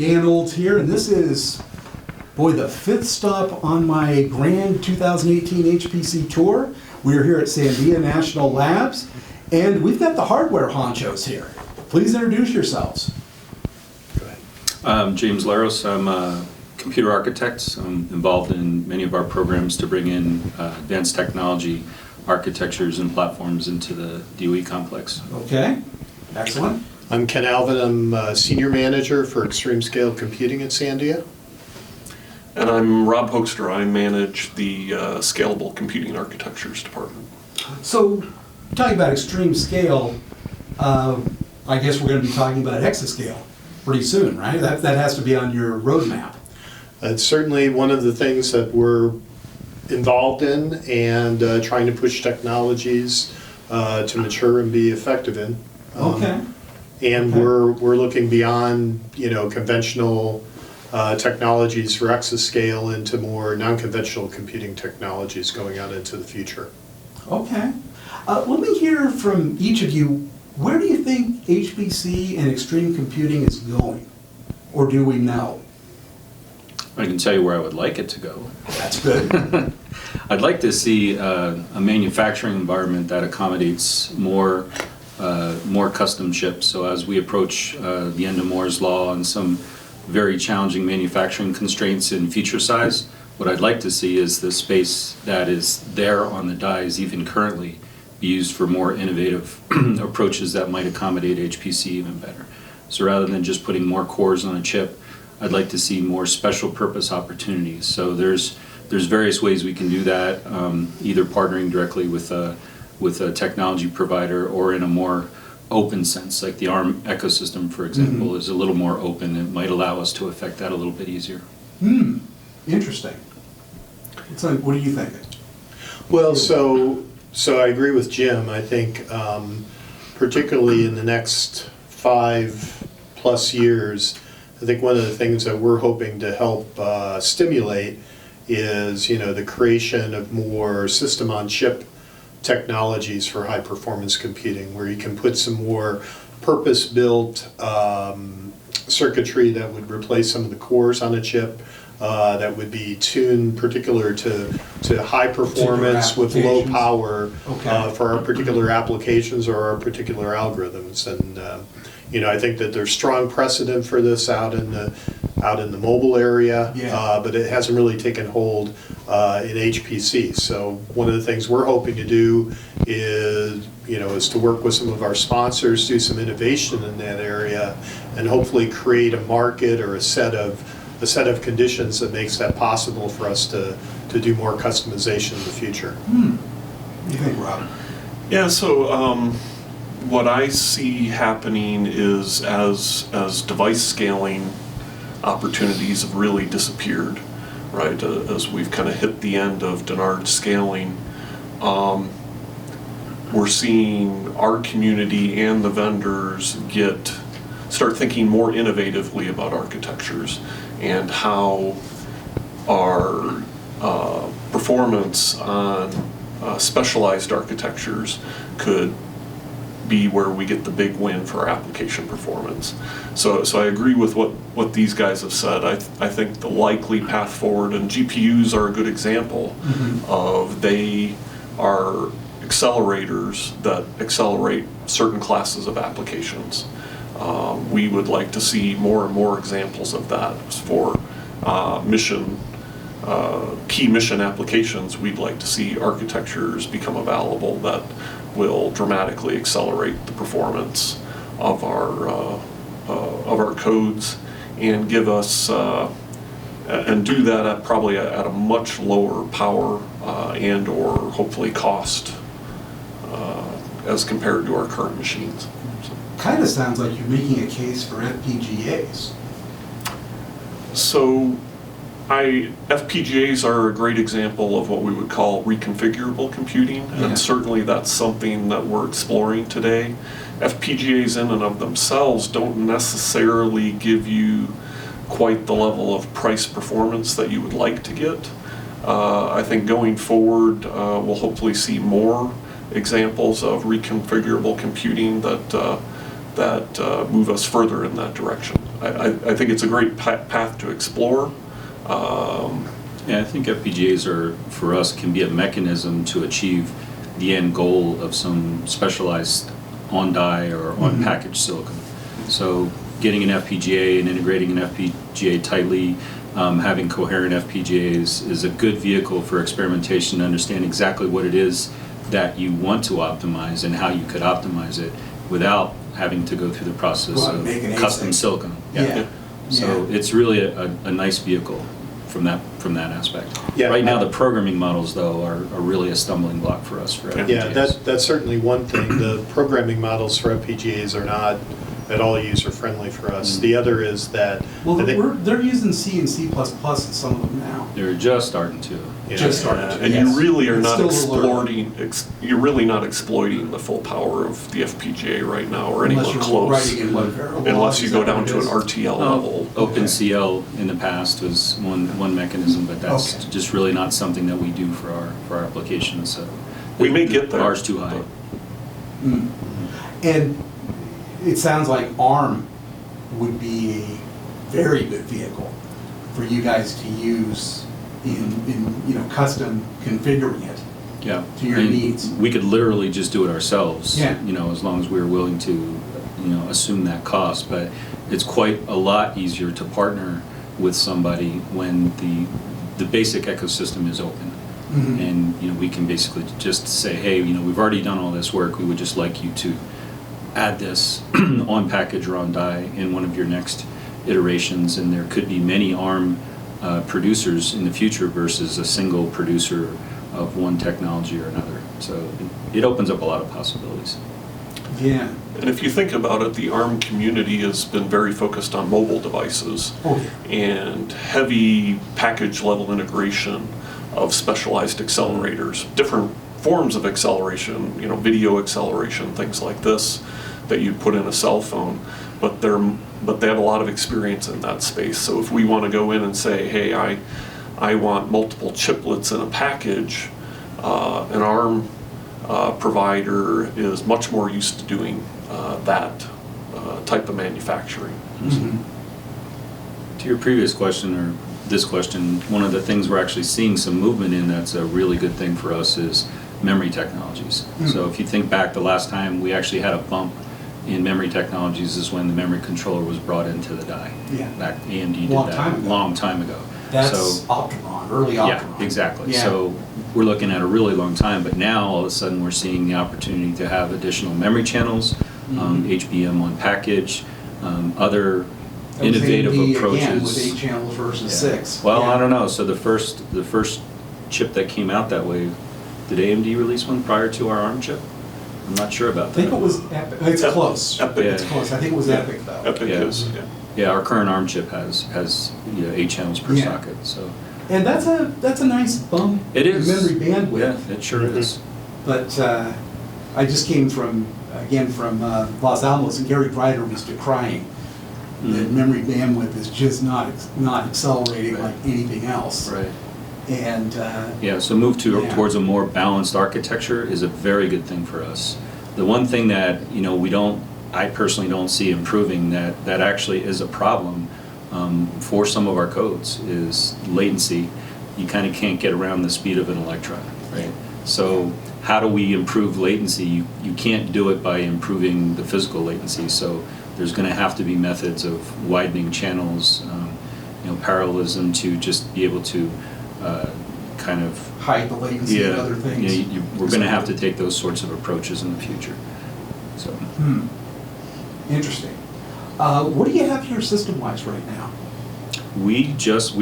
Dan Olds here, and this is, boy, the fifth stop on my grand 2018 HPC tour. We're here at Sandia National Labs, and we've got the hardware honchos here. Please introduce yourselves. Go ahead. I'm James Laros. I'm a computer architect. I'm involved in many of our programs to bring in advanced technology architectures and platforms into the DOE complex. Okay, excellent. I'm Ken Alvin. I'm Senior Manager for Extreme Scale Computing at Sandia. And I'm Rob Hoekstra. I manage the Scalable Computing Architectures Department. So, talking about extreme scale, I guess we're going to be talking about exascale pretty soon, right? That has to be on your roadmap. It's certainly one of the things that we're involved in and trying to push technologies to mature and be effective in. Okay. And okay. we're looking beyond, conventional technologies for exascale into more non-conventional computing technologies going out into the future. Okay. Let me hear from each of you. Where do you think HPC and extreme computing is going? Or do we know? I can tell you where I would like it to go. That's good. I'd like to see a manufacturing environment that accommodates more custom chips. So as we approach the end of Moore's Law and some very challenging manufacturing constraints in feature size, what I'd like to see is the space that is there on the dies even currently be used for more innovative approaches that might accommodate HPC even better. So rather than just putting more cores on a chip, I'd like to see more special purpose opportunities. So there's various ways we can do that, either partnering directly with a technology provider or in a more open sense, like the ARM ecosystem, for example, is a little more open. It might allow us to affect that a little bit easier. Interesting. What do you think? Well, so I agree with Jim. I think particularly in the next 5+ years, I think one of the things that we're hoping to help stimulate is, the creation of more system-on-chip technologies for high-performance computing, where you can put some more purpose-built circuitry that would replace some of the cores on a chip, that would be tuned particular to high performance with low power for our particular applications or our particular algorithms. And I think that there's strong precedent for this out in the mobile area, but it hasn't really taken hold in HPC. So one of the things we're hoping to do is to work with some of our sponsors, do some innovation in that area, and hopefully create a market or a set of conditions that makes that possible for us to do more customization in the future. What do you think, Rob? Yeah, so what I see happening is as device scaling opportunities have really disappeared, right? As we've kind of hit the end of Dennard scaling, we're seeing our community and the vendors start thinking more innovatively about architectures and how our performance on specialized architectures could be where we get the big win for our application performance. So I agree with what these guys have said. I think the likely path forward, and GPUs are a good example of, they are accelerators that accelerate certain classes of applications. We would like to see more and more examples of that for key mission applications. We'd like to see architectures become available that will dramatically accelerate the performance of our codes and give us and do that at probably at a much lower power and or hopefully cost as compared to our current machines. Kind of sounds like you're making a case for FPGAs. So FPGAs are a great example of what we would call reconfigurable computing, and certainly that's something that we're exploring today. FPGAs in and of themselves don't necessarily give you quite the level of price performance that you would like to get. I think going forward, we'll hopefully see more examples of reconfigurable computing that that move us further in that direction. I think it's a great path to explore. Yeah, I think FPGAs are, for us, can be a mechanism to achieve the end goal of some specialized on-die or on-package silicon. So getting an FPGA and integrating an FPGA tightly, having coherent FPGAs is a good vehicle for experimentation to understand exactly what it is that you want to optimize and how you could optimize it without having to go through the process Well, of make an custom ASIC. silicon. Yeah. So Yeah. it's really a nice vehicle from that aspect. Yeah. Right now, the programming models, though, are really a stumbling block for us for FPGAs. Yeah, that's certainly one thing. The programming models for FPGAs are not at all user-friendly for us. The other is that, Well, I think- they're using C and C++ in some of them now. They're just starting to. Yeah. Just started to, And yes. you really are It's not still a little you're really not exploiting the full power of the FPGA right now, or Unless anywhere you're close. writing in one variable. Unless you Is go that down what it to an is? RTL level. OpenCL in the past was one mechanism, but that's Okay. just really not something that we do for our applications. So We may get there. Bar's too high. Mm. And it sounds like ARM would be a very good vehicle for you guys to use in custom configuring it. Yeah. To your And needs. We could literally just do it ourselves. Yeah. As long as we were willing to, assume that cost. But it's quite a lot easier to partner with somebody when the basic ecosystem is open. Mhm. And, we can basically just say, hey, we've already done all this work. We would just like you to add this on package or on die in one of your next iterations. And there could be many ARM producers in the future versus a single producer of one technology or another. So it opens up a lot of possibilities. Yeah. And if you think about it, the ARM community has been very focused on mobile devices Oh, yeah. and heavy package level integration of specialized accelerators, different forms of acceleration, video acceleration, things like this that you'd put in a cell phone, but they have a lot of experience in that space. So if we want to go in and say, hey, I want multiple chiplets in a package, an ARM provider is much more used to doing that type of manufacturing. Mhm. To your previous question, or this question, one of the things we're actually seeing some movement in that's a really good thing for us is memory technologies. So if you think back, the last time we actually had a bump in memory technologies is when the memory controller was brought into the die. Yeah. Back, AMD did Long that time ago. long time ago. That's So- Optimon, early Optimon. Yeah, exactly. Yeah. So we're looking at a really long time, but now all of a sudden we're seeing the opportunity to have additional memory channels, HBM on package, other That was innovative AMD approaches. Again, with 8 channels versus Yeah. 6. Well, Yeah. I don't know. So the first chip that came out that way, did AMD release one prior to our ARM chip? I'm not sure about I that. think it was Epic. It's close. Epic. It's close. I think it was Yeah. Epic, though. Epic Yeah. is, yeah. Yeah, our current ARM chip has 8 channels per Yeah. socket. So And that's a nice bump it is in memory bandwidth. Yeah, it sure is. But I just came from Los Alamos, and Gary Greider was decrying that memory bandwidth is just not accelerating Right. like anything else. Right. And Yeah, so move Yeah. towards a more balanced architecture is a very good thing for us. The one thing that, I personally don't see improving that actually is a problem for some of our codes is latency. You kind of can't get around the speed of an electron, right? So how do we improve latency? You can't do it by improving the physical latency. So there's going to have to be methods of widening channels, parallelism to just be able to kind of hide the latency and other things. we're going to have to take those sorts of approaches in the future. So Interesting. What do you have here system-wise right now? we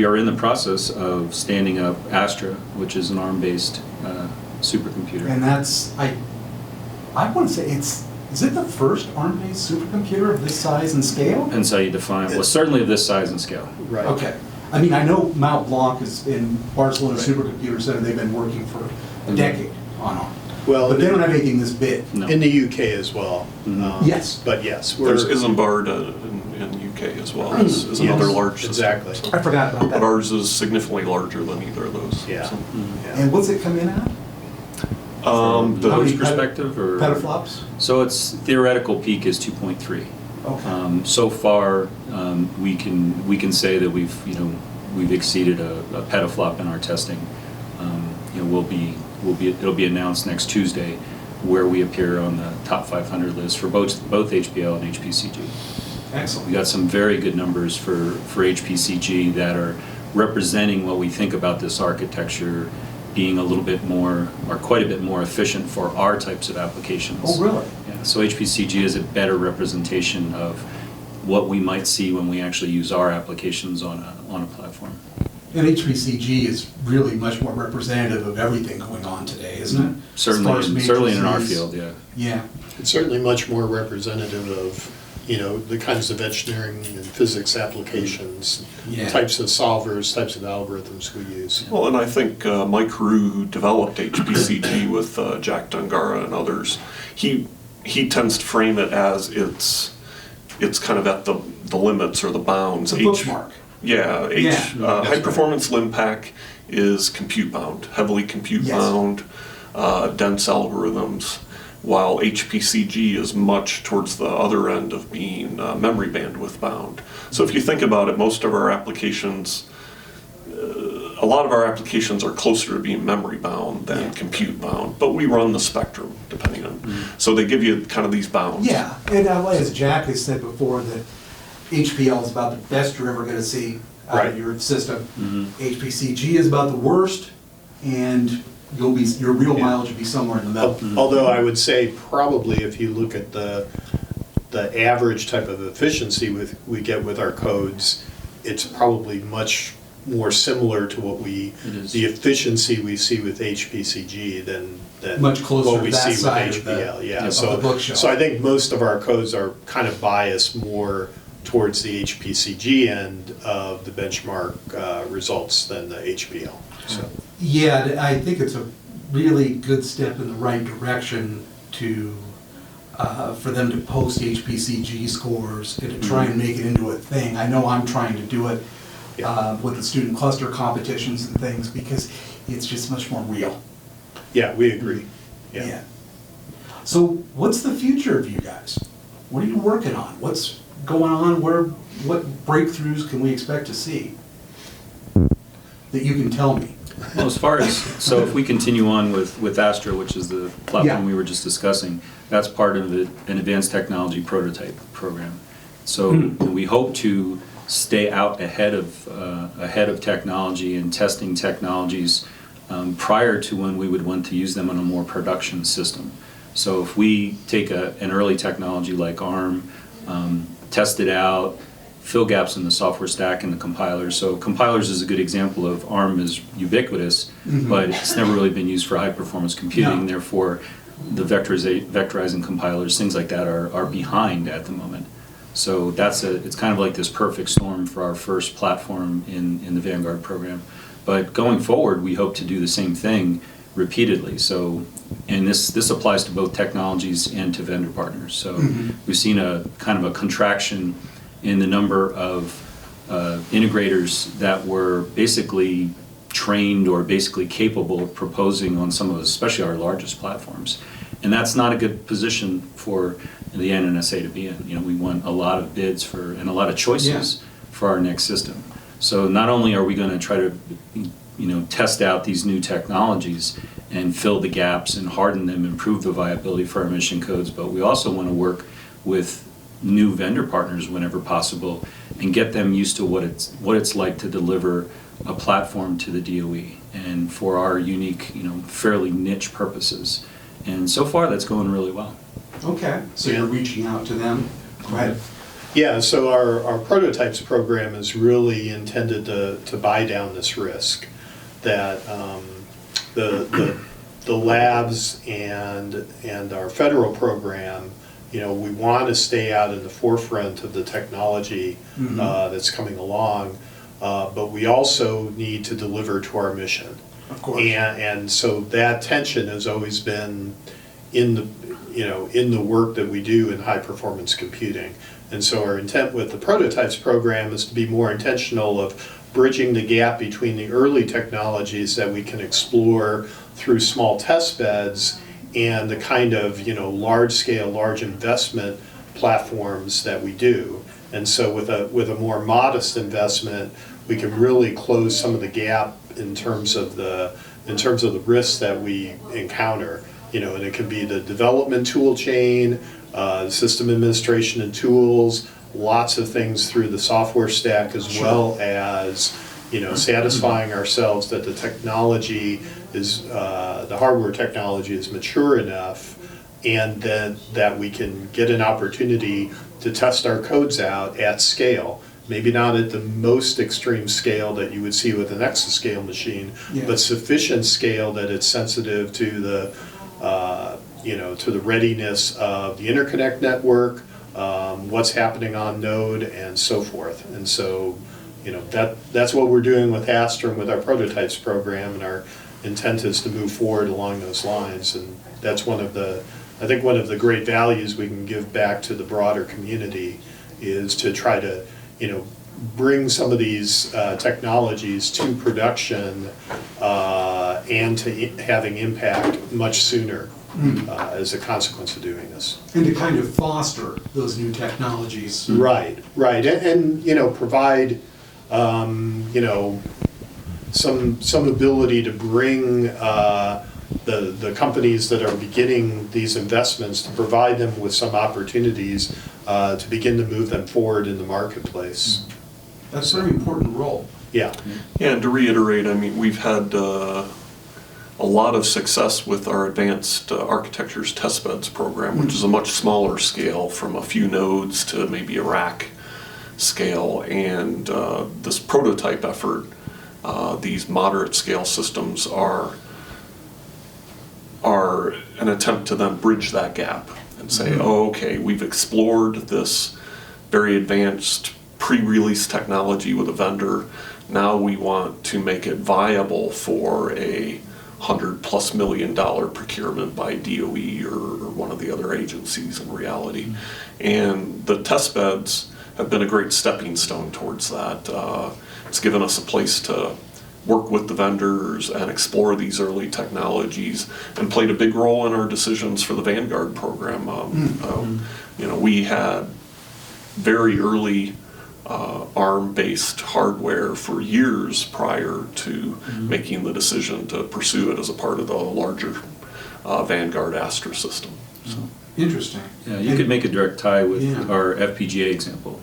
are in the process of standing up Astra, which is an ARM-based supercomputer. And that's I want to say is it the first ARM-based supercomputer of this size and scale? Depends how you define it. Well, certainly of this size and scale. Right. Okay. I mean, I know Mount Blanc is in Barcelona Right. Supercomputer Center. They've been working for a decade on ARM. Well, But they're not making this big. No. in the UK as well. Yes. But yes, There's we're, Isambard in the UK as well, is another Yes, large system. exactly. So- I forgot about But that. ours is significantly larger than either of those. Yeah. So- yeah. And what's it come in at? From the How many host perspective, or? Petaflops? So its theoretical peak is 2.3. Okay. So far, we can say that we've exceeded a petaflop in our testing. It'll be announced next Tuesday where we appear on the top 500 list for both HPL and HPCG. Excellent. We got some very good numbers for HPCG that are representing what we think about this architecture being a little bit more, or quite a bit more efficient for our types of applications. Oh, really? Yeah, so HPCG is a better representation of what we might see when we actually use our applications on a platform. And HPCG is really much more representative of everything going on today, isn't it? Certainly in our matrices. field, yeah. Yeah. It's certainly much more representative of, the kinds of engineering and physics applications, Yeah. types of solvers, types of algorithms we use. Well, and I think Mike Carew, who developed HPCG with Jack Dungara and others, he tends to frame it as it's kind of at the limits or the bounds. It's a bookmark. Yeah, Yeah. high performance LIMPAC is compute bound, heavily compute bound, dense algorithms, while HPCG is much towards the other end of being memory bandwidth bound. So if you think about it, most of our applications, a lot of our applications are closer to being memory bound than compute bound, but we run the spectrum depending on, so they give you kind of these bounds. Yeah, and as Jack has said before, that HPL is about the best you're ever going to see out of your system. HPCG is about the worst, and your real mileage will be somewhere in the middle. Although I would say probably if you look at the average type of efficiency we get with our codes, it's probably much more similar to the efficiency we see with HPCG than Much closer what to we that see with side of HPL. of the bookshelf. So I think most of our codes are kind of biased more towards the HPCG end of the benchmark results than the HPL. So. Yeah, I think it's a really good step in the right direction for them to post HPCG scores and to try and make it into a thing. I know I'm trying to do it with the student cluster competitions and things because it's just much more real. Yeah, we agree. Yeah. So what's the future of you guys? What are you working on? What's going on? What breakthroughs can we expect to see that you can tell me? Well, so if we continue on with Astra, which is the platform we were just discussing, that's part of an advanced technology prototype program. So we hope to stay out ahead of technology and testing technologies prior to when we would want to use them on a more production system. So if we take an early technology like ARM, test it out, fill gaps in the software stack and the compilers. So compilers is a good example of ARM is ubiquitous, but it's never really been used for high performance computing. Therefore, the vectorizing compilers, things like that are behind at the moment. So it's kind of like this perfect storm for our first platform in the Vanguard program. But going forward, we hope to do the same thing repeatedly. So, and this applies to both technologies and to vendor partners. So we've seen a kind of a contraction in the number of integrators that were basically trained or basically capable of proposing on some of, especially our largest platforms. And that's not a good position for the NNSA to be in. We want a lot of bids and a lot of choices for our next system. So not only are we going to try to test out these new technologies and fill the gaps and harden them, improve the viability for our mission codes, but we also want to work with new vendor partners whenever possible and get them used to what it's like to deliver a platform to the DOE and for our unique, fairly niche purposes. And so far that's going really well. Okay, so you're reaching out to them. Go ahead. Yeah, so our prototypes program is really intended to buy down this risk that the labs and our federal program, we want to stay out in the forefront of the technology that's coming along, but we also need to deliver to our mission. Of course. And so that tension has always been in the work that we do in high performance computing. And so our intent with the prototypes program is to be more intentional of bridging the gap between the early technologies that we can explore through small test beds and the kind of, large scale, large investment platforms that we do. And so with a more modest investment, we can really close some of the gap in terms of the risks that we encounter. And it could be the development tool chain, system administration and tools, lots of things through the software stack, as well as satisfying ourselves that the technology is the hardware technology is mature enough, and then that we can get an opportunity to test our codes out at scale. Maybe not at the most extreme scale that you would see with an exascale machine, but sufficient scale that it's sensitive to the to the readiness of the interconnect network, what's happening on node, and so forth. And so, that's what we're doing with Astra and with our prototypes program, and our intent is to move forward along those lines. And that's I think one of the great values we can give back to the broader community is to try to, bring some of these technologies to production and to having impact much sooner as a consequence of doing this. And to kind of foster those new technologies. Right. And provide, some ability to bring the companies that are beginning these investments, to provide them with some opportunities to begin to move them forward in the marketplace. That's a very important role. Yeah. Yeah, and to reiterate, we've had a lot of success with our advanced architectures testbeds program, which is a much smaller scale, from a few nodes to maybe a rack scale. And this prototype effort, these moderate scale systems are an attempt to then bridge that gap and say, oh, okay, we've explored this very advanced pre-release technology with a vendor. Now we want to make it viable for a $100+ million procurement by DOE or one of the other agencies in reality. And the test beds have been a great stepping stone towards that. It's given us a place to work with the vendors and explore these early technologies, and played a big role in our decisions for the Vanguard program. We had very early ARM-based hardware for years prior to making the decision to pursue it as a part of the larger Vanguard Astra system. So. Interesting. Yeah, you could make a direct tie with our FPGA example.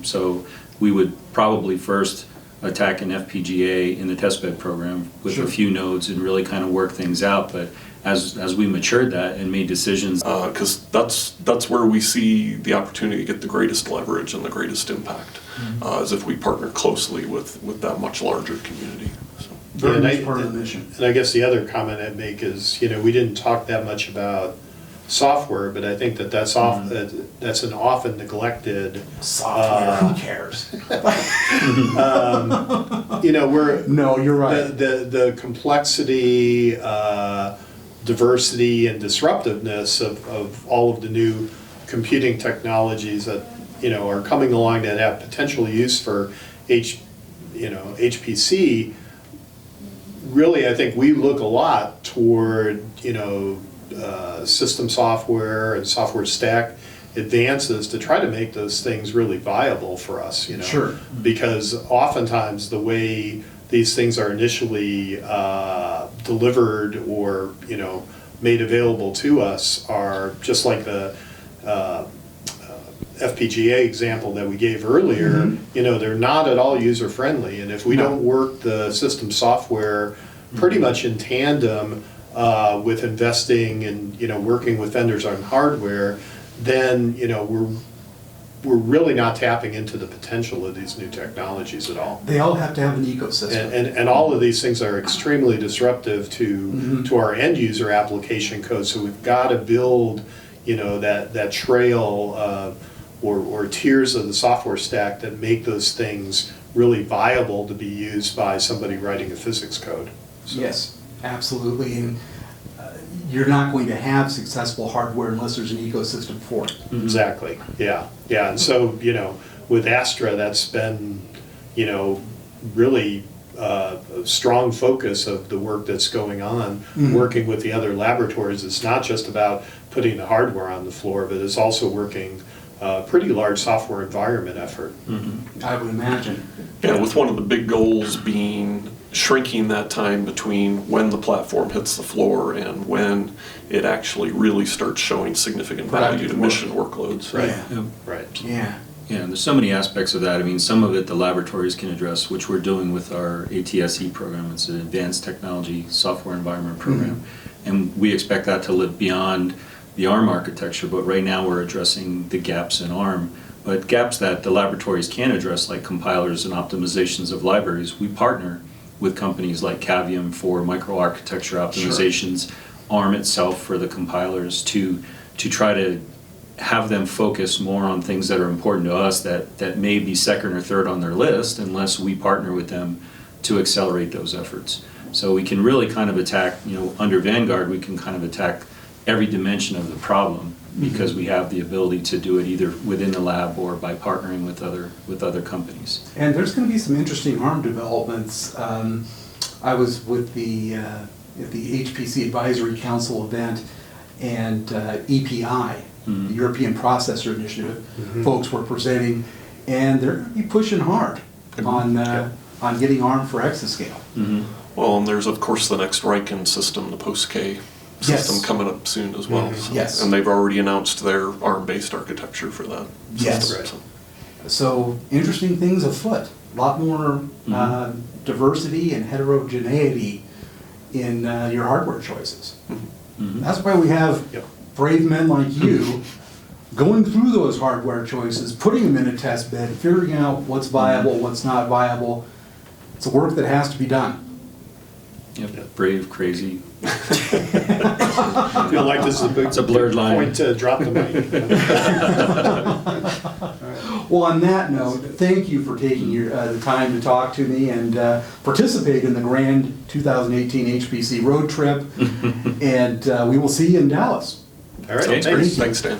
So we would probably first attack an FPGA in the testbed program with a few nodes and really kind of work things out. But as we matured that and made decisions, because that's where we see the opportunity to get the greatest leverage and the greatest impact, as if we partner closely with that much larger community. So. Very much part of the mission. And I guess the other comment I'd make is, we didn't talk that much about software, but I think that's an often neglected software. Who cares? No, you're right. The complexity, diversity, and disruptiveness of all of the new computing technologies that are coming along that have potential use for HPC. Really, I think we look a lot toward system software and software stack advances to try to make those things really viable for us, Sure. Because oftentimes the way these things are initially delivered or, made available to us are just like the FPGA example that we gave earlier. They're not at all user-friendly, and if we don't work the system software pretty much in tandem with investing and working with vendors on hardware, then we're really not tapping into the potential of these new technologies at all. They all have to have an ecosystem. And all of these things are extremely disruptive to our end user application code. So we've got to build that trail or tiers of the software stack that make those things really viable to be used by somebody writing a physics code. So. Yes. Absolutely, and you're not going to have successful hardware unless there's an ecosystem for it. Exactly, yeah, and so, with Astra, that's been, really a strong focus of the work that's going on, working with the other laboratories. It's not just about putting the hardware on the floor, but it's also working pretty large software environment effort. I would imagine. Yeah, with one of the big goals being shrinking that time between when the platform hits the floor and when it actually really starts showing significant value to mission workloads. Right. Yeah. Right. Yeah. Yeah, and there's so many aspects of that. I mean, some of it the laboratories can address, which we're doing with our ATSE program. It's an Advanced Technology Software Environment Program. And we expect that to live beyond the ARM architecture, but right now we're addressing the gaps in ARM. But gaps that the laboratories can address, like compilers and optimizations of libraries, we partner with companies like Cavium for microarchitecture optimizations, ARM itself for the compilers, to try to have them focus more on things that are important to us that may be second or third on their list unless we partner with them to accelerate those efforts. So we can really kind of attack, under Vanguard, we can kind of attack every dimension of the problem because we have the ability to do it either within the lab or by partnering with other companies. And there's going to be some interesting ARM developments. I was with at the HPC Advisory Council event, and EPI, the European Processor Initiative, folks were presenting, and they're going to be pushing hard on getting ARM for exascale. Well, and there's of course the next Riken system, the post-K system, Yes. coming up soon as well. So, Yes. and they've already announced their ARM-based architecture for that Yes. system. Right. So interesting things afoot. A lot more diversity and heterogeneity in your hardware choices. That's why we have Yep. brave men like you going through those hardware choices, putting them in a test bed, figuring out what's viable, what's not viable. It's a work that has to be done. Yep. Brave, crazy. I feel like this is It's a blurred line. point to drop the mic. Well, on that note, thank you for taking the time to talk to me and participate in the grand 2018 HPC Road Trip. And we will see you in Dallas. All right, Okay, thanks. Thanks, Dan.